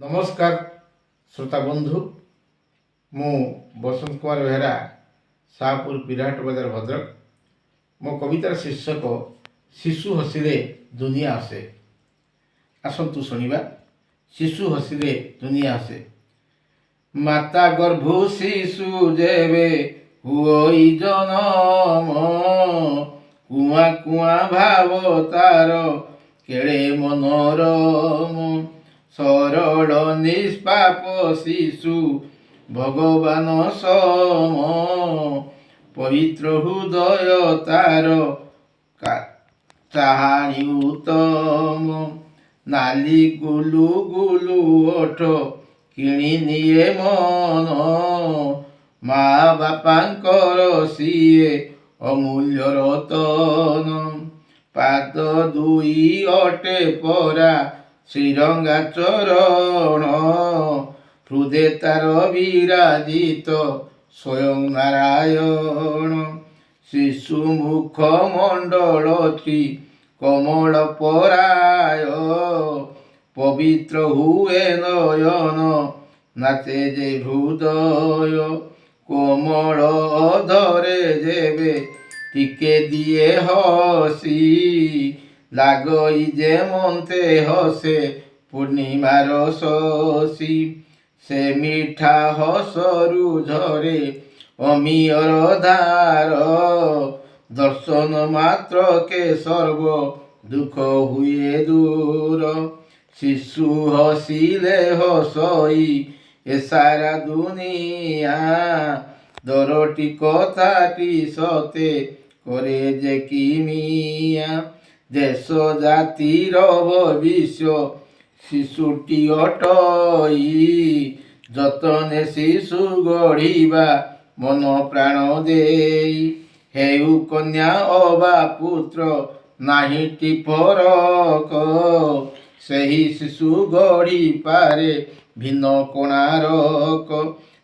नमस्कार श्रोता बंधु मु बसंत कुमार बेहरा शाहपुर पिराट बाजार भद्रक। मो कवितार शीर्षक शिशु हसिले दुनिया आसे। आसतु शुणा शिशु हसिले दुनिया आसे। माता गर्भु शिशु जेबे हुई जनम कुआ कुआ भाव तार केड़े मनोरम सरल निष्पाप शिशु भगवान सम पवित्र हृदय तार चाहाणी उत्तम नाली गुलु गुलु ओठ किणी निये मन माँ बापांकर सीए अमूल्य रतन पाद दुई अटे परा श्रीरंगा चरण हृदय तार विराजित स्वयं नारायण शिशु मुख मंडलती कमल पराय पवित्र हुए नयन नाचे जे हृदय कोमल धरे जेबे टिके दिए हसी लागई जे मन्ते हसे पूर्णिमार शशि से मीठा हसरु झरे अमीयर धार दर्शन मात्र के सर्व दुख हुए दूर शिशु हसिले हसई ए सारा दुनिया दरटी कथाटी सते करे जे किमिया देश जातिर भविष्य शिशुटी अटई जतने शिशु गढ़िबा मन प्राण देई हेउ कन्या अबा पुत्र नाहीटी फरक सही शिशु गढ़ी पारे भिन्न कोणारक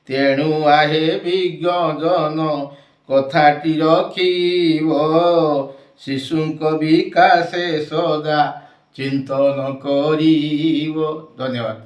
तेणु आहे विज्ञ जन कथाटी रखिब शिशुंक विकासे सदा चिंतन करिब। धन्यवाद।